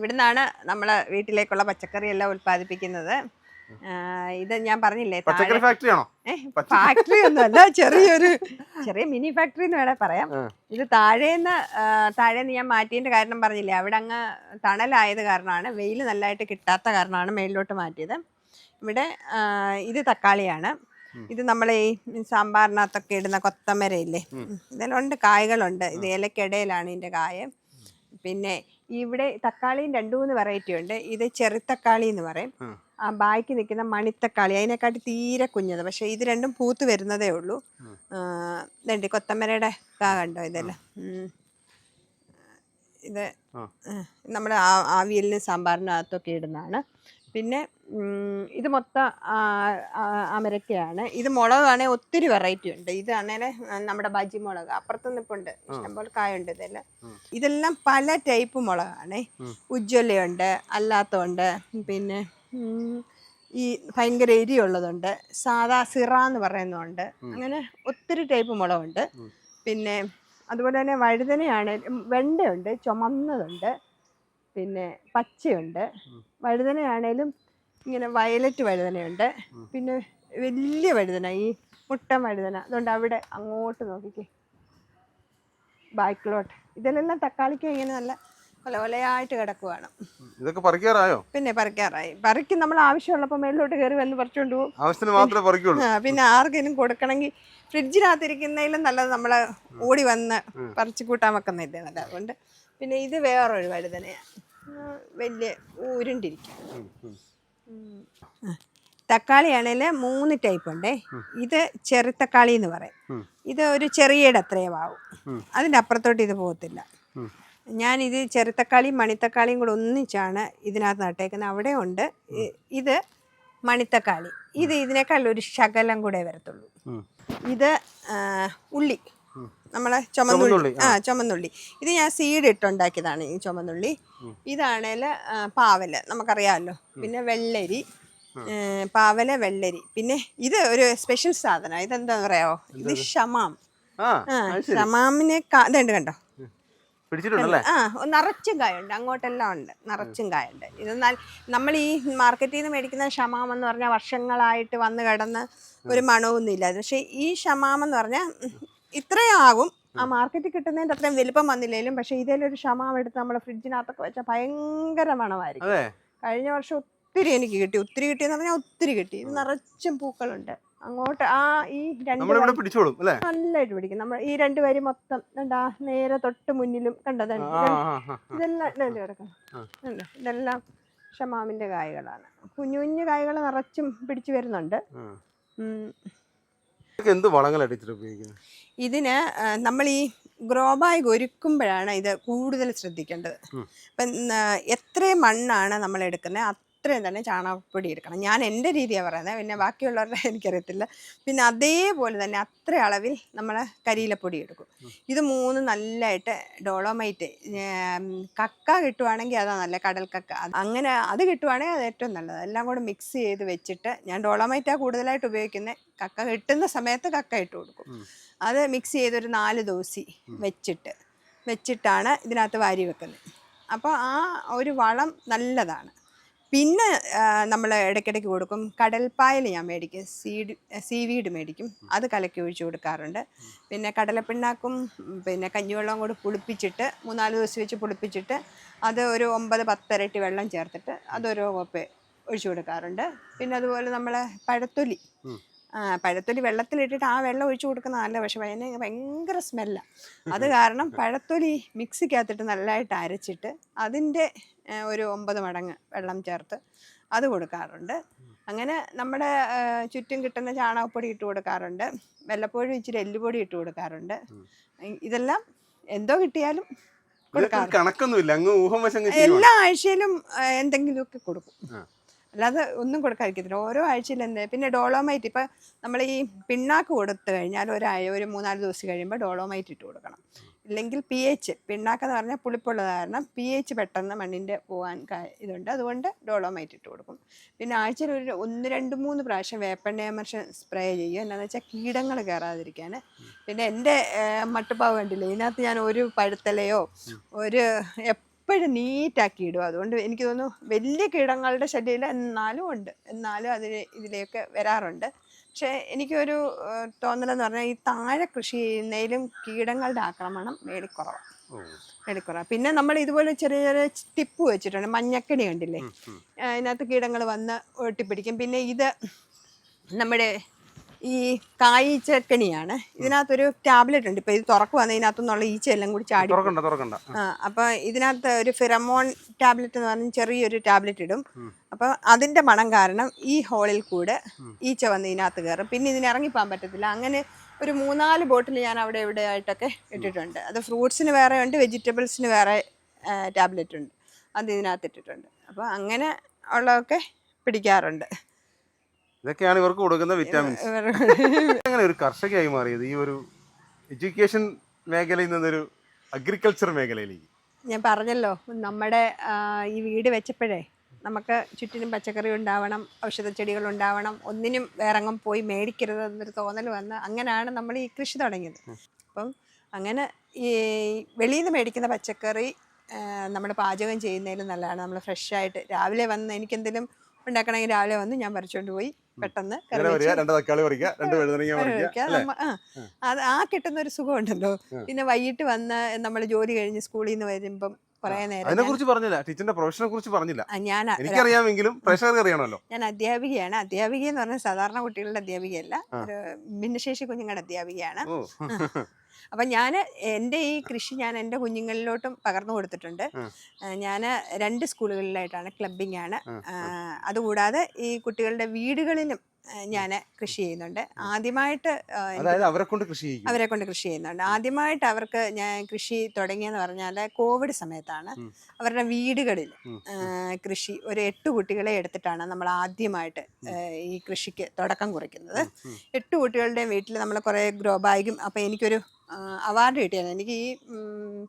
ഇവിടുന്നാണ് നമ്മളെ വീട്ടിലേക്കുള്ള പച്ചക്കറി എല്ലാം ഉൽപ്പാദിപ്പിക്കുന്നത്. ഇത് ഞാൻ പറഞ്ഞില്ലേ, പച്ചക്കറി ഫാക്ടറി ആണോ? ഫാക്ടറി ഒന്നും അല്ല, ചെറിയ മിനി ഫാക്ടറി എന്ന് വേണേൽ പറയാം. ഇത് താഴേന്ന് ഞാൻ മാറ്റിയതിന്റെ കാരണം പറഞ്ഞില്ലേ, അവിടെ അങ്ങ് തണലായത് കാരണമാണ്, വെയിൽ നല്ലതായിട്ട് കിട്ടാത്ത കാരണമാണ് മേളിലോട്ട് മാറ്റിയത്. ഇവിടെ ഇത് തക്കാളിയാണ്. ഇത് നമ്മളെ ഈ സാമ്പാറിനകത്തൊക്കെ ഇടുന്ന കൊത്തമരയില്ലേ, ഇതെല്ലാം ഉണ്ട്, കായകളുണ്ട്. ഇത് ഇലക്കിടയിലാണ് ഇതിന്റെ കായ. പിന്നെ ഇവിടെ തക്കാളിയും 2-3 വെറൈറ്റി ഉണ്ട്. ഇത് ചെറുത്തക്കാളി എന്ന് പറയും. ആ ബാക്കി നിൽക്കുന്ന മണിത്തക്കാളി, അതിനെക്കാട്ടി തീരെ കുഞ്ഞത്. പക്ഷെ ഇത് രണ്ടും പൂത്ത് വരുന്നതേ ഉള്ളൂ. ഇതുണ്ട് കൊത്തമരയുടെ കാ കണ്ടോ, ഇതെല്ലാം. ഇത് നമ്മുടെ ആവിയലിനും സാമ്പാറിനകത്തൊക്കെ ഇടുന്നതാണ്. പിന്നെ ഇത് മൊത്തം അമരക്കയാണ്. ഇത് മുളകാണെങ്കിൽ ഒത്തിരി വെറൈറ്റി ഉണ്ട്. ഇതാണേൽ നമ്മുടെ ബജി മുളക്, അപ്പുറത്ത് നിൽപ്പുണ്ട്, ഇഷ്ടംപോലെ കായുണ്ട്. ഇതെല്ലാം പല ടൈപ്പ് മുളകാണ്. ഉജ്ജ്വലയുണ്ട്, അല്ലാത്തതുണ്ട്, പിന്നെ ഈ ഭയങ്കര എരിയുള്ളതുണ്ട്, സാധാ സിറ എന്ന് പറയുന്നതുണ്ട്. അങ്ങനെ ഒത്തിരി ടൈപ്പ് മുളകുണ്ട്. പിന്നെ അതുപോലെ തന്നെ വഴുതനയാണ്, വെണ്ടയുണ്ട്, ചുമന്നതുണ്ട്, പിന്നെ പച്ചയുണ്ട്. വഴുതനയാണേലും ഇങ്ങനെ വയലറ്റ് വഴുതനയുണ്ട്. പിന്നെ വലിയ വഴുതന, ഈ മുട്ടൻ വഴുതന, അതുകൊണ്ട് അവിടെ അങ്ങോട്ട് നോക്കിക്കേ, ബാക്കിലോട്ട്. ഇതിലെല്ലാം തക്കാളിക്ക് ഇങ്ങനെ നല്ല കൊലകൊലയായിട്ട് കിടക്കുവാണ്. ഇതൊക്കെ പറിക്കാറായോ? പിന്നെ പറിക്കാറായി. പറിക്കും, നമ്മൾ ആവശ്യമുള്ളപ്പോൾ മേളിലോട്ട് കയറി വന്ന് പറിച്ചുകൊണ്ട് പോകും. ആവശ്യത്തിന് മാത്രമേ പറിക്കുള്ളൂ. പിന്നെ ആർക്കെങ്കിലും കൊടുക്കണമെങ്കിൽ ഫ്രിഡ്ജിനകത്തിരിക്കുന്നതിലും നല്ലത് നമ്മളെ ഓടി വന്ന് പറിച്ചു കൂട്ടാൻ വെക്കുന്നതല്ലേ നല്ലത്. അതുകൊണ്ട് പിന്നെ ഇത് വേറൊരു വഴുതനയാണ്, വലിയ ഉരുണ്ടിരിക്കും. തക്കാളിയാണെങ്കിൽ 3 ടൈപ്പ് ഉണ്ടേ. ഇത് ചെറുത്തക്കാളി എന്ന് പറയും. ഇത് ഒരു ചെറിയയുടെ അത്രയും ആവും, അതിൻ്റെ അപ്പുറത്തോട്ട് ഇത് പോകത്തില്ല. ഞാനിത് ചെറുത്തക്കാളിയും മണിത്തക്കാളിയും കൂടെ ഒന്നിച്ചാണ് ഇതിനകത്ത് നട്ടേക്കുന്നത്. അവിടെ ഉണ്ട്. ഇത് മണിത്തക്കാളി, ഇത് ഇതിനേക്കാൾ ഒരു ശകലം കൂടെ വരത്തുള്ളൂ. ഇത് ഉള്ളി, നമ്മളെ ചുമന്നുള്ളി. ചുമന്നുള്ളി ഇത് ഞാൻ സീഡ് ഇട്ടുണ്ടാക്കിയതാണ് ഈ ചുമന്നുള്ളി. ഇതാണേൽ പാവല്, നമുക്കറിയാമല്ലോ. പിന്നെ വെള്ളരി, പാവല്, വെള്ളരി. പിന്നെ ഇത് ഒരു സ്പെഷ്യൽ സാധനം, ഇതെന്താ പറയാമോ, ഇത് ഷമാം. ഷമാമിനെ ഇതുണ്ട് കണ്ടോ, നിറച്ചും കായുണ്ട്, അങ്ങോട്ടെല്ലാം ഉണ്ട്, നിറച്ചും കായുണ്ട്. ഇതെന്നാൽ നമ്മൾ ഈ മാർക്കറ്റിൽ നിന്ന് മേടിക്കുന്ന ഷമാം എന്ന് പറഞ്ഞാൽ വർഷങ്ങളായിട്ട് വന്ന് കിടന്ന് ഒരു മണമൊന്നുമില്ല. പക്ഷേ ഈ ഷമാം എന്ന് പറഞ്ഞാൽ ഇത്രയും ആകും, ആ മാർക്കറ്റിൽ കിട്ടുന്നതിൻ്റെ അത്രയും വലുപ്പം വന്നില്ലേലും. പക്ഷെ ഇതിലൊരു ഷമാം എടുത്ത് നമ്മൾ ഫ്രിഡ്ജിനകത്തൊക്കെ വെച്ചാൽ ഭയങ്കര മണമായിരിക്കും. കഴിഞ്ഞ വർഷം ഒത്തിരി എനിക്ക് കിട്ടി, ഒത്തിരി കിട്ടിയെന്ന് പറഞ്ഞാൽ ഒത്തിരി കിട്ടി. ഇത് നിറച്ചും പൂക്കളുണ്ട്. അങ്ങോട്ട് ഈ നല്ലതായിട്ട് പിടിക്കും. നമ്മൾ ഈ 2 വരി മൊത്തം കണ്ടാ, നേരെ തൊട്ട് മുന്നിലും കണ്ടത് ഇതെല്ലാം കിടക്കണം. ഇതെല്ലാം ഷമാമിന്റെ കായകളാണ്. കുഞ്ഞു കുഞ്ഞു കായകൾ നിറച്ചും പിടിച്ചു വരുന്നുണ്ട്. ഇതിന് നമ്മൾ ഈ ഗ്രോ ബാഗ് ഒരുക്കുമ്പോഴാണ് ഇത് കൂടുതൽ ശ്രദ്ധിക്കേണ്ടത്. അപ്പം എത്രയും മണ്ണാണ് നമ്മൾ എടുക്കുന്നത് അത്രയും തന്നെ ചാണകപ്പൊടി എടുക്കണം. ഞാൻ എൻ്റെ രീതിയാണ് പറയുന്നത്, പിന്നെ ബാക്കിയുള്ളവരുടെ എനിക്കറിയത്തില്ല. പിന്നെ അതേപോലെ തന്നെ അത്ര അളവിൽ നമ്മൾ കരിയിലപ്പൊടി എടുക്കും. ഇത് 3 നല്ലതായിട്ട് ഡോളോമൈറ്റ്, കക്ക കിട്ടുവാണെങ്കിൽ അതാണ് നല്ല, കടൽ കക്ക, അങ്ങനെ അത് കിട്ടുവാണെങ്കിൽ അത് ഏറ്റവും നല്ലത്. എല്ലാം കൂടെ മിക്സ് ചെയ്ത് വെച്ചിട്ട്, ഞാൻ ഡോളോമൈറ്റാണ് കൂടുതലായിട്ട് ഉപയോഗിക്കുന്നത്. കക്ക കിട്ടുന്ന സമയത്ത് കക്ക ഇട്ട് കൊടുക്കും. അത് മിക്സ് ചെയ്തൊരു 4 ദിവസം വെച്ചിട്ടാണ് ഇതിനകത്ത് വാരി വെക്കുന്നത്. അപ്പോൾ ആ ഒരു വളം നല്ലതാണ്. പിന്നെ നമ്മൾ ഇടയ്ക്കിടയ്ക്ക് കൊടുക്കും. കടൽപ്പായൽ ഞാൻ മേടിക്കും, സീവീഡ് മേടിക്കും, അത് കലക്കി ഒഴിച്ച് കൊടുക്കാറുണ്ട്. പിന്നെ കടലപ്പിണ്ണാക്കും പിന്നെ കഞ്ഞിവെള്ളവും കൂടി പുളിപ്പിച്ചിട്ട് 3-4 ദിവസം വെച്ച് പുളിപ്പിച്ചിട്ട് അത് ഒരു 9-10 ഇരട്ടി വെള്ളം ചേർത്തിട്ട് അതൊരു കോപ്പ ഒഴിച്ചു കൊടുക്കാറുണ്ട്. പിന്നെ അതുപോലെ നമ്മൾ പഴത്തൊലി വെള്ളത്തിലിട്ടിട്ട് ആ വെള്ളം ഒഴിച്ചു കൊടുക്കുന്ന നല്ല, പക്ഷെ അതിന് ഭയങ്കര സ്മെല്ലാണ്. അത് കാരണം പഴത്തൊലി മിക്സിക്കകത്തിട്ട് നല്ലതായിട്ട് അരച്ചിട്ട് അതിൻ്റെ ഒരു 9 മടങ്ങ് വെള്ളം ചേർത്ത് അത് കൊടുക്കാറുണ്ട്. അങ്ങനെ നമ്മുടെ ചുറ്റും കിട്ടുന്ന ചാണകപ്പൊടി ഇട്ട് കൊടുക്കാറുണ്ട്. വല്ലപ്പോഴും ഇച്ചിരി എല്ലുപൊടി ഇട്ട് കൊടുക്കാറുണ്ട്. ഇതെല്ലാം എന്തോ കിട്ടിയാലും എല്ലാ ആഴ്ചയിലും എന്തെങ്കിലുമൊക്കെ കൊടുക്കും, അല്ലാതെ ഒന്നും കൊടുക്കാതിരിക്കത്തില്ല. ഓരോ ആഴ്ചയിൽ പിന്നെ ഡോളോമൈറ്റ്, ഇപ്പം നമ്മൾ ഈ പിണ്ണാക്ക് കൊടുത്തു കഴിഞ്ഞാൽ ഒരു 3-4 ദിവസം കഴിയുമ്പോൾ ഡോളോമൈറ്റ് ഇട്ട് കൊടുക്കണം. ഇല്ലെങ്കിൽ pH, പിണ്ണാക്കെന്ന് പറഞ്ഞാൽ പുളിപ്പുള്ളത് കാരണം pH പെട്ടെന്ന് മണ്ണിൻ്റെ പോകാൻ ഇതുണ്ട്, അതുകൊണ്ട് ഡോളോമൈറ്റ് ഇട്ട് കൊടുക്കും. പിന്നെ ആഴ്ചയിൽ ഒരു 1-2-3 പ്രാവശ്യം വേപ്പെണ്ണ എമർഷൻ സ്പ്രേ ചെയ്യും. എന്താണെന്ന് വെച്ചാൽ കീടങ്ങൾ കയറാതിരിക്കാൻ. പിന്നെ എൻ്റെ മട്ടുപ്പാവ് കണ്ടില്ലേ, ഇതിനകത്ത് ഞാൻ ഒരു പഴുത്തലയോ ഒരു എപ്പോഴും നീറ്റാക്കി ഇടും. അതുകൊണ്ട് എനിക്ക് തോന്നുന്നു വലിയ കീടങ്ങളുടെ ശല്യമില്ല, എന്നാലും ഉണ്ട്, എന്നാലും ഇതിലേക്ക് വരാറുണ്ട്. പക്ഷേ എനിക്കൊരു തോന്നലെന്ന് പറഞ്ഞാൽ ഈ താഴെ കൃഷി ചെയ്യുന്നതിലും കീടങ്ങളുടെ ആക്രമണം മേടിക്കുറവാണ്. പിന്നെ നമ്മൾ ഇതുപോലെ ചെറിയ ചെറിയ ടിപ്പ് വെച്ചിട്ടുണ്ട്. മഞ്ഞക്കണി കണ്ടില്ലേ, അതിനകത്ത് കീടങ്ങൾ വന്ന് ഒട്ടിപ്പിടിക്കും. പിന്നെ ഇത് നമ്മുടെ ഈ കായ്ച്ചക്കണിയാണ്. ഇതിനകത്തൊരു ടാബ്ലറ്റ് ഉണ്ട്. ഇപ്പം ഇത് തുറക്കുവാണെങ്കിൽ ഇതിനകത്തുനിന്നുള്ള ഈച്ചയെല്ലാം കൂടി ചാടി. അപ്പം ഇതിനകത്ത് ഒരു ഫിറമോൺ ടാബ്ലറ്റ് എന്ന് പറഞ്ഞാൽ ചെറിയൊരു ടാബ്ലറ്റ് ഇടും. അപ്പം അതിൻ്റെ മണം കാരണം ഈ ഹോളിൽ കൂടെ ഈച്ച വന്ന് ഇതിനകത്ത് കയറും. പിന്നെ ഇതിന് ഇറങ്ങിപ്പോകാൻ പറ്റത്തില്ല. അങ്ങനെ ഒരു 3-4 ബോട്ടിൽ ഞാൻ അവിടെ ഇവിടെ ആയിട്ടൊക്കെ ഇട്ടിട്ടുണ്ട്. അത് ഫ്രൂട്ട്സിന് വേറെ ഉണ്ട്, വെജിറ്റബിൾസിന് വേറെ ടാബ്ലറ്റ് ഉണ്ട്, അത് ഇതിനകത്ത് ഇട്ടിട്ടുണ്ട്. അപ്പോൾ അങ്ങനെ ഉള്ളതൊക്കെ പിടിക്കാറുണ്ട്. ഇതൊക്കെയാണ് ഇവർക്ക് കൊടുക്കുന്ന വിറ്റാമിൻസ്. അങ്ങനെ ഒരു കർഷകയായി മാറിയത് ഈ ഒരു എഡ്യൂക്കേഷൻ മേഖലയിൽ നിന്നൊരു അഗ്രികൾച്ചർ മേഖലയിലേക്ക്? ഞാൻ പറഞ്ഞല്ലോ, നമ്മുടെ ഈ വീട് വെച്ചപ്പോഴേ നമുക്ക് ചുറ്റിനും പച്ചക്കറി ഉണ്ടാവണം, ഔഷധച്ചെടികൾ ഉണ്ടാവണം, ഒന്നിനും വേറെങ്ങും പോയി മേടിക്കരുത് എന്നൊരു തോന്നൽ വന്ന് അങ്ങനെയാണ് നമ്മൾ ഈ കൃഷി തുടങ്ങിയത്. അപ്പം അങ്ങനെ ഈ വെളിയിൽ നിന്ന് മേടിക്കുന്ന പച്ചക്കറി നമ്മൾ പാചകം ചെയ്യുന്നതിലും നല്ലതാണ്. നമ്മൾ ഫ്രഷായിട്ട് രാവിലെ വന്ന് എനിക്കെന്തെങ്കിലും ഉണ്ടാക്കണമെങ്കിൽ രാവിലെ വന്ന് ഞാൻ പറിച്ചുകൊണ്ട് പോയി പെട്ടെന്ന് അത് കിട്ടുന്ന ഒരു സുഖമുണ്ടല്ലോ. പിന്നെ വൈകിട്ട് വന്ന് നമ്മൾ ജോലി കഴിഞ്ഞ് സ്കൂളിൽ നിന്ന് വരുമ്പം കുറേ നേരം. അതിനെക്കുറിച്ച് പറഞ്ഞില്ല, ടീച്ചറിന്റെ പ്രൊഫഷനെ കുറിച്ച് പറഞ്ഞില്ല. എനിക്കറിയാമെങ്കിലും പ്രേക്ഷകർക്ക് അറിയണമല്ലോ. ഞാൻ അധ്യാപികയാണ്. അധ്യാപിക എന്ന് പറഞ്ഞാൽ സാധാരണ കുട്ടികളുടെ അധ്യാപികയല്ല, ഒരു ഭിന്നശേഷി കുഞ്ഞുങ്ങളുടെ അധ്യാപികയാണ്. അപ്പം ഞാൻ എൻ്റെ ഈ കൃഷി ഞാൻ എൻ്റെ കുഞ്ഞുങ്ങളിലോട്ടും പകർന്നു കൊടുത്തിട്ടുണ്ട്. ഞാൻ 2 സ്കൂളുകളിലായിട്ടാണ്, ക്ലബിംഗ് ആണ്. അതുകൂടാതെ ഈ കുട്ടികളുടെ വീടുകളിലും ഞാൻ കൃഷി ചെയ്യുന്നുണ്ട്. ആദ്യമായിട്ട് അവരെ കൊണ്ട് കൃഷി ചെയ്യുന്നുണ്ട്. ആദ്യമായിട്ട് അവർക്ക് ഞാൻ കൃഷി തുടങ്ങിയെന്ന് പറഞ്ഞാൽ കോവിഡ് സമയത്താണ്. അവരുടെ വീടുകളിൽ കൃഷി ഒരു 8 കുട്ടികളെ എടുത്തിട്ടാണ് നമ്മൾ ആദ്യമായിട്ട് ഈ കൃഷിക്ക് തുടക്കം കുറിക്കുന്നത്. 8 കുട്ടികളുടെയും വീട്ടിൽ നമ്മൾ കുറേ ഗ്രോ ബാഗും. അപ്പോൾ എനിക്കൊരു അവാർഡ് കിട്ടിയാണ്. എനിക്ക് ഈ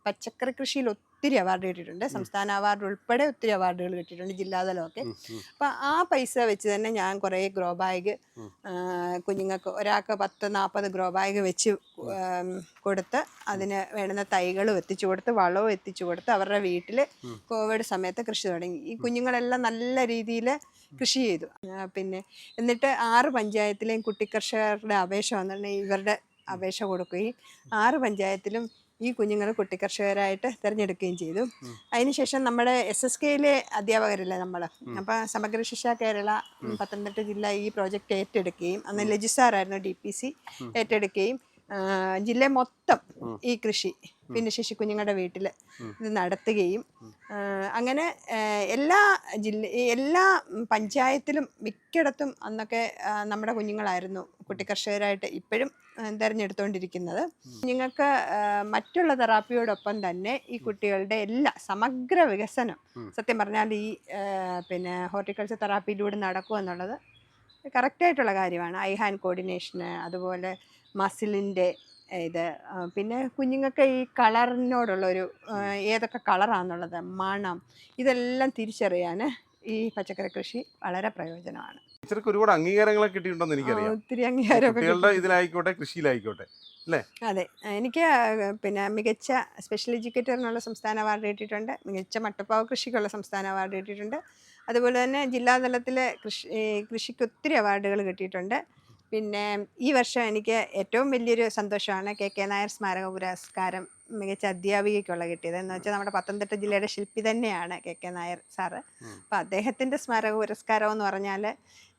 പച്ചക്കറി കൃഷിയിൽ ഒത്തിരി അവാർഡ് കിട്ടിയിട്ടുണ്ട്. സംസ്ഥാന അവാർഡ് ഉൾപ്പെടെ ഒത്തിരി അവാർഡുകൾ കിട്ടിയിട്ടുണ്ട്, ജില്ലാതലമൊക്കെ. അപ്പം ആ പൈസ വെച്ച് തന്നെ ഞാൻ കുറേ ഗ്രോ ബാഗ് കുഞ്ഞുങ്ങൾക്ക് ഒരാൾക്ക് 10-40 ഗ്രോ ബാഗ് വെച്ച് കൊടുത്ത് അതിന് വേണ്ടുന്ന തൈകളും എത്തിച്ചു കൊടുത്ത് വളവും എത്തിച്ചു കൊടുത്ത് അവരുടെ വീട്ടിൽ കോവിഡ് സമയത്ത് കൃഷി തുടങ്ങി. ഈ കുഞ്ഞുങ്ങളെല്ലാം നല്ല രീതിയിൽ കൃഷി ചെയ്തു. പിന്നെ എന്നിട്ട് 6 പഞ്ചായത്തിലെയും കുട്ടിക്കർഷകരുടെ അപേക്ഷ വന്നിട്ടുണ്ടെങ്കിൽ ഇവരുടെ അപേക്ഷ കൊടുക്കുകയും 6 പഞ്ചായത്തിലും ഈ കുഞ്ഞുങ്ങൾ കുട്ടിക്കർഷകരായിട്ട് തിരഞ്ഞെടുക്കുകയും ചെയ്തു. അതിനുശേഷം നമ്മുടെ SSKയിലെ അധ്യാപകരില്ലേ നമ്മൾ, അപ്പോൾ സമഗ്ര ശിക്ഷ കേരള പത്തനംതിട്ട ജില്ല ഈ പ്രോജക്റ്റ് ഏറ്റെടുക്കുകയും അന്ന് ലജിസാറായിരുന്നു DPC ഏറ്റെടുക്കുകയും ജില്ല മൊത്തം ഈ കൃഷി ഭിന്നശേഷി കുഞ്ഞുങ്ങളുടെ വീട്ടിൽ ഇത് നടത്തുകയും അങ്ങനെ എല്ലാ പഞ്ചായത്തിലും മിക്കയിടത്തും അന്നൊക്കെ നമ്മുടെ കുഞ്ഞുങ്ങളായിരുന്നു കുട്ടിക്കർഷകരായിട്ട് ഇപ്പോഴും തിരഞ്ഞെടുത്തുകൊണ്ടിരിക്കുന്നത്. കുഞ്ഞുങ്ങൾക്ക് മറ്റുള്ള തെറാപ്പിയോടൊപ്പം തന്നെ ഈ കുട്ടികളുടെ എല്ലാ സമഗ്ര വികസനം സത്യം പറഞ്ഞാൽ ഈ പിന്നെ ഹോർട്ടിക്കൾച്ചർ തെറാപ്പിയിലൂടെ നടക്കുക എന്നുള്ളത് കറക്റ്റായിട്ടുള്ള കാര്യമാണ്. ഐ ഹാൻഡ് കോർഡിനേഷന്, അതുപോലെ മസിലിൻ്റെ ഇത്, പിന്നെ കുഞ്ഞുങ്ങൾക്ക് ഈ കളറിനോടുള്ളൊരു ഏതൊക്കെ കളറാണെന്നുള്ളത്, മണം, ഇതെല്ലാം തിരിച്ചറിയാൻ ഈ പച്ചക്കറി കൃഷി വളരെ പ്രയോജനമാണ്. ഒരുപാട് അംഗീകാരങ്ങളൊക്കെ കിട്ടിയിട്ടുണ്ടെന്ന് എനിക്കറിയാം. ഒത്തിരി അംഗീകാരമൊക്കെ ഇതിലായിക്കോട്ടെ കൃഷിയിലായിക്കോട്ടെ അല്ലേ? അതെ, എനിക്ക് പിന്നെ മികച്ച സ്പെഷ്യൽ എഡ്യൂക്കേറ്ററിനുള്ള സംസ്ഥാന അവാർഡ് കിട്ടിയിട്ടുണ്ട്. മികച്ച മട്ടപ്പാവ് കൃഷിക്കുള്ള സംസ്ഥാന അവാർഡ് കിട്ടിയിട്ടുണ്ട്. അതുപോലെ തന്നെ ജില്ലാതലത്തിൽ കൃഷിക്ക് ഒത്തിരി അവാർഡുകൾ കിട്ടിയിട്ടുണ്ട്. പിന്നെ ഈ വർഷം എനിക്ക് ഏറ്റവും വലിയൊരു സന്തോഷമാണ് KK നായർ സ്മാരക പുരസ്കാരം മികച്ച അധ്യാപികയ്ക്കുള്ള കിട്ടിയത്. എന്ന് വെച്ചാൽ നമ്മുടെ പത്തനംതിട്ട ജില്ലയുടെ ശില്പി തന്നെയാണ് KK നായർ സാറ്. അപ്പോൾ അദ്ദേഹത്തിൻ്റെ സ്മാരക പുരസ്കാരം എന്ന് പറഞ്ഞാൽ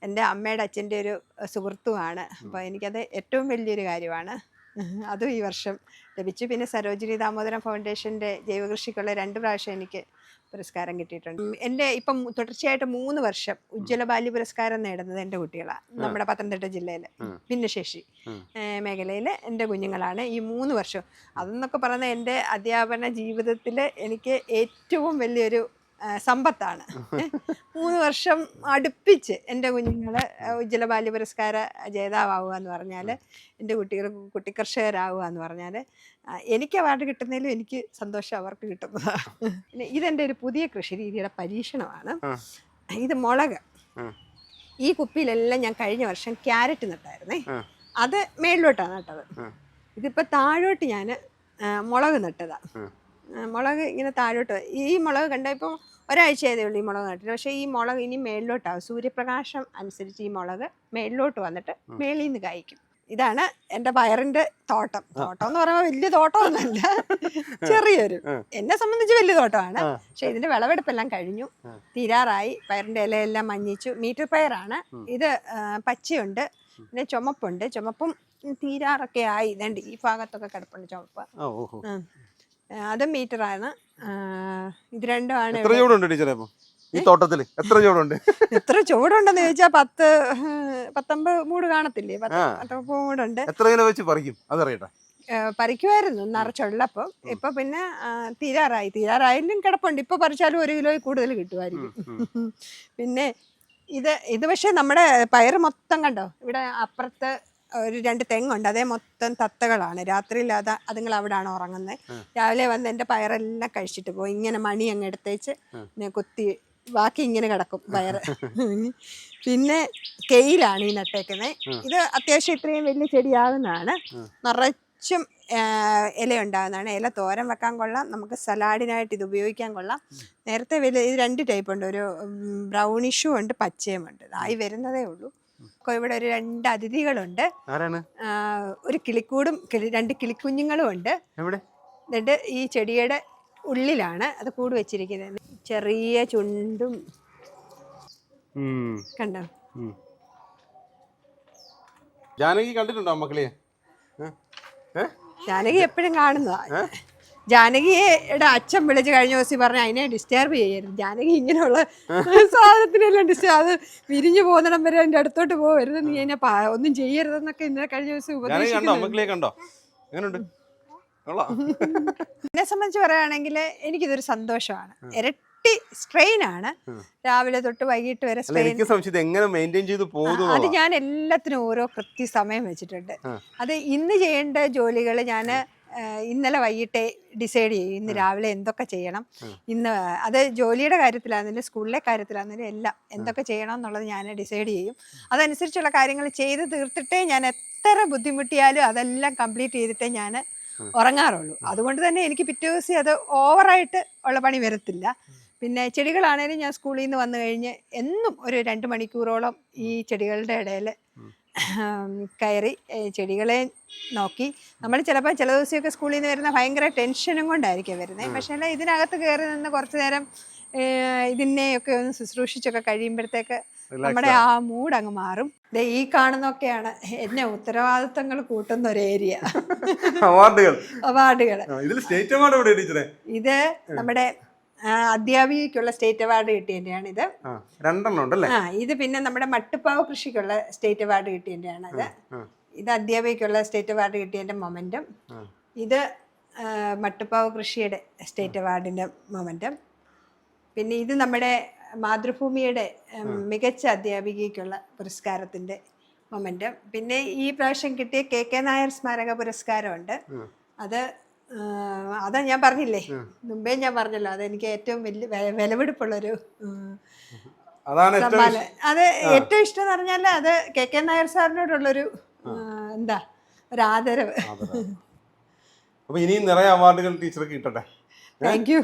എൻ്റെ അമ്മയുടെ അച്ഛൻ്റെ ഒരു സുഹൃത്തുമാണ്. അപ്പോൾ എനിക്കത് ഏറ്റവും വലിയൊരു കാര്യമാണ്. അതും ഈ വർഷം ലഭിച്ചു. പിന്നെ സരോജിനി ദാമോദരൻ ഫൗണ്ടേഷൻ്റെ ജൈവകൃഷിക്കുള്ള 2 പ്രാവശ്യം എനിക്ക് പുരസ്കാരം കിട്ടിയിട്ടുണ്ട്. എൻ്റെ ഇപ്പം തുടർച്ചയായിട്ട് 3 വർഷം ഉജ്ജ്വല ബാല്യ പുരസ്കാരം നേടുന്നത് എൻ്റെ കുട്ടികളാണ്. നമ്മുടെ പത്തനംതിട്ട ജില്ലയിൽ ഭിന്നശേഷി മേഖലയിൽ എൻ്റെ കുഞ്ഞുങ്ങളാണ് ഈ 3 വർഷം. അതെന്നൊക്കെ പറയുന്നത് എൻ്റെ അധ്യാപന ജീവിതത്തിൽ എനിക്ക് ഏറ്റവും വലിയൊരു സമ്പത്താണ്. 3 വർഷം അടുപ്പിച്ച് എൻ്റെ കുഞ്ഞുങ്ങൾ ഉജ്ജ്വല ബാല്യ പുരസ്കാര ജേതാവുക എന്ന് പറഞ്ഞാൽ, എൻ്റെ കുട്ടികൾ കുട്ടിക്കർഷകരാകുക എന്ന് പറഞ്ഞാൽ എനിക്ക് അവാർഡ് കിട്ടുന്നതിലും എനിക്ക് സന്തോഷം അവർക്ക് കിട്ടുന്നതാണ്. പിന്നെ ഇതെൻ്റെ ഒരു പുതിയ കൃഷി രീതിയുടെ പരീക്ഷണമാണ്. ഇത് മുളക്. ഈ കുപ്പിയിലെല്ലാം ഞാൻ കഴിഞ്ഞ വർഷം ക്യാരറ്റ് നട്ടായിരുന്നേ, അത് മേളിലോട്ടാണ് നട്ടത്. ഇതിപ്പോൾ താഴോട്ട് ഞാൻ മുളക് നട്ടതാണ്. മുളക് ഇങ്ങനെ താഴോട്ട് ഈ മുളക് കണ്ട ഇപ്പോൾ ഒരാഴ്ചയായതേ ഉള്ളൂ ഈ മുളക് നട്ടിട്ട്. പക്ഷേ ഈ മുളക് ഇനി മേളിലോട്ടാവും. സൂര്യപ്രകാശം അനുസരിച്ച് ഈ മുളക് മേളിലോട്ട് വന്നിട്ട് മേളിൽ നിന്ന് കായ്ക്കും. ഇതാണ് എൻ്റെ പയറിൻ്റെ തോട്ടം. തോട്ടം എന്ന് പറയുമ്പോൾ വലിയ തോട്ടമൊന്നുമല്ല, ചെറിയൊരു, എന്നെ സംബന്ധിച്ച് വലിയ തോട്ടമാണ്. പക്ഷെ ഇതിന്റെ വിളവെടുപ്പെല്ലാം കഴിഞ്ഞു, തീരാറായി. പയറിന്റെ ഇലയെല്ലാം മഞ്ഞിച്ചു. മീറ്റർ പയറാണ് ഇത്. പച്ചയുണ്ട്, പിന്നെ ചുമപ്പുണ്ട്. ചുമപ്പും തീരാറൊക്കെ ആയി. ഇതുണ്ട് ഈ ഭാഗത്തൊക്കെ കിടപ്പുണ്ട് ചുമപ്പ്. അതും മീറ്ററാണ്. ഇത് രണ്ടുമാണ്. ഈ തോട്ടത്തിൽ എത്ര ചൂടുണ്ട്? എത്ര ചൂടുണ്ടെന്ന് ചോദിച്ചാൽ 19 മൂട് കാണത്തില്ലേ? 19 മൂടുണ്ട്. എത്ര കിലോ വെച്ച് പറിക്കും അതറിയട്ടെ? പറിക്കുമായിരുന്നു നിറച്ചുള്ളപ്പം. ഇപ്പൊ പിന്നെ തീരാറായാലും കിടപ്പുണ്ട്. ഇപ്പൊ പറിച്ചാലും 1 കിലോയിൽ കൂടുതൽ കിട്ടുമായിരിക്കും. പിന്നെ ഇത് പക്ഷെ നമ്മുടെ പയറ് മൊത്തം കണ്ടോ, ഇവിടെ അപ്പുറത്ത് ഒരു 2 തെങ്ങുണ്ട്, അതേ മൊത്തം തത്തകളാണ്. രാത്രിയിൽ അതുങ്ങൾ അവിടെയാണ് ഉറങ്ങുന്നത്. രാവിലെ വന്ന് എൻ്റെ പയറെല്ലാം കഴിച്ചിട്ട് പോകും. ഇങ്ങനെ മണി അങ്ങ് എടുത്തേച്ച് കുത്തി ബാക്കി ഇങ്ങനെ കിടക്കും പയറ്. പിന്നെ കെയിലാണ് ഈ നട്ടേക്കുന്നത്. ഇത് അത്യാവശ്യം ഇത്രയും വലിയ ചെടിയാകുന്നതാണ്. നിറച്ചും ഇല ഉണ്ടാകുന്നതാണ്. ഇല തോരൻ വെക്കാൻ കൊള്ളാം, നമുക്ക് സലാഡിനായിട്ട് ഇത് ഉപയോഗിക്കാൻ കൊള്ളാം. നേരത്തെ ഇത് 2 ടൈപ്പ് ഉണ്ട്, ഒരു ബ്രൗണിഷും ഉണ്ട്, പച്ചയും ഉണ്ട്. ആയി വരുന്നതേ ഉള്ളൂ. ഇവിടെ ഒരു 2 അതിഥികളുണ്ട്. ഒരു കിളിക്കൂടും 2 കിളിക്കുഞ്ഞുങ്ങളും ഉണ്ട്. എന്നിട്ട് ഈ ചെടിയുടെ ഉള്ളിലാണ് അത് കൂട് വെച്ചിരിക്കുന്നത്. ചെറിയ ചുണ്ടും കണ്ടോ. ജാനകി കണ്ടിട്ടുണ്ടോ മക്കളെ? ജാനകി എപ്പോഴും കാണുന്നതാ. ജാനകിയുടെ അച്ഛൻ വിളിച്ച് കഴിഞ്ഞ ദിവസം പറഞ്ഞു അതിനെ ഡിസ്റ്റർബ് ചെയ്യരുത്. ജാനകി ഇങ്ങനെയുള്ള സാധനത്തിനെല്ലാം അത് വിരിഞ്ഞു പോകുന്നിടം വരെ എൻ്റെ അടുത്തോട്ട് പോകരുത്, നീ അതിനെ ഒന്നും ചെയ്യരുതെന്നൊക്കെ ഇന്നലെ കഴിഞ്ഞ ദിവസം ഉപദേശിക്കുന്നു. എന്നെ സംബന്ധിച്ച് പറയുകയാണെങ്കിൽ എനിക്കിതൊരു സന്തോഷമാണ്. ഇരട്ടി സ്ട്രെയിനാണ്, രാവിലെ തൊട്ട് വൈകിട്ട് വരെ സ്ട്രെയിൻ. അത് ഞാൻ എല്ലാത്തിനും ഓരോ കൃത്യസമയം വെച്ചിട്ടുണ്ട്. അത് ഇന്ന് ചെയ്യേണ്ട ജോലികൾ ഞാൻ ഇന്നലെ വൈകിട്ടേ ഡിസൈഡ് ചെയ്യും. ഇന്ന് രാവിലെ എന്തൊക്കെ ചെയ്യണം, ഇന്ന് അത് ജോലിയുടെ കാര്യത്തിലാണെങ്കിലും സ്കൂളിലെ കാര്യത്തിലാണെങ്കിലും എല്ലാം എന്തൊക്കെ ചെയ്യണം എന്നുള്ളത് ഞാൻ ഡിസൈഡ് ചെയ്യും. അതനുസരിച്ചുള്ള കാര്യങ്ങൾ ചെയ്ത് തീർത്തിട്ടേ ഞാൻ എത്ര ബുദ്ധിമുട്ടിയാലും അതെല്ലാം കംപ്ലീറ്റ് ചെയ്തിട്ടേ ഞാൻ ഉറങ്ങാറുള്ളൂ. അതുകൊണ്ട് തന്നെ എനിക്ക് പിറ്റേ ദിവസം അത് ഓവറായിട്ട് ഉള്ള പണി വരത്തില്ല. പിന്നെ ചെടികളാണേലും ഞാൻ സ്കൂളിൽ നിന്ന് വന്നു കഴിഞ്ഞ് എന്നും ഒരു 2 മണിക്കൂറോളം ഈ ചെടികളുടെ ഇടയിൽ കയറി ചെടികളെ നോക്കി. നമ്മൾ ചിലപ്പോൾ ചില ദിവസമൊക്കെ സ്കൂളിൽ നിന്ന് വരുന്ന ഭയങ്കര ടെൻഷനും കൊണ്ടായിരിക്കും വരുന്നത്. പക്ഷേ ഇതിനകത്ത് കയറി നിന്ന് കുറച്ച് നേരം ഇതിനെയൊക്കെ ഒന്ന് ശുശ്രൂഷിച്ചൊക്കെ കഴിയുമ്പോഴത്തേക്ക് നമ്മുടെ ആ മൂഡ് അങ്ങ് മാറും. ഈ കാണുന്നൊക്കെയാണ് എന്നെ ഉത്തരവാദിത്തങ്ങൾ കൂട്ടുന്ന ഒരു ഏരിയ. അവാർഡുകൾ ഇത് നമ്മുടെ അധ്യാപികയ്ക്കുള്ള സ്റ്റേറ്റ് അവാർഡ് കിട്ടിയതിൻ്റെയാണ് ഇത്. 2 ഉണ്ടല്ലേ? ഇത് പിന്നെ നമ്മുടെ മട്ടുപ്പാവ് കൃഷിക്കുള്ള സ്റ്റേറ്റ് അവാർഡ് കിട്ടിയതിൻ്റെയാണ് ഇത്. ഇത് അധ്യാപികയ്ക്കുള്ള സ്റ്റേറ്റ് അവാർഡ് കിട്ടിയതിൻ്റെ മൊമെൻറ്റം. ഇത് മട്ടുപ്പാവ് കൃഷിയുടെ സ്റ്റേറ്റ് അവാർഡിൻ്റെ മൊമെൻറ്റം. പിന്നെ ഇത് നമ്മുടെ മാതൃഭൂമിയുടെ മികച്ച അധ്യാപികയ്ക്കുള്ള പുരസ്കാരത്തിൻ്റെ മൊമെൻറ്റം. പിന്നെ ഈ പ്രാവശ്യം കിട്ടിയ KK നായർ സ്മാരക പുരസ്കാരമുണ്ട്. അതാ ഞാൻ പറഞ്ഞില്ലേ, മുമ്പേ ഞാൻ പറഞ്ഞല്ലോ, അതെനിക്ക് ഏറ്റവും വലിയ വിലപിടിപ്പുള്ളൊരു സമ്മാനം. അത് ഏറ്റവും ഇഷ്ടം എന്ന് പറഞ്ഞാൽ അത് KK നായർ സാറിനോടുള്ളൊരു ഒരു ആദരവ്. ഇനിയും നിറയെ അവാർഡുകൾ ടീച്ചർക്ക് കിട്ടട്ടെ. Thank you.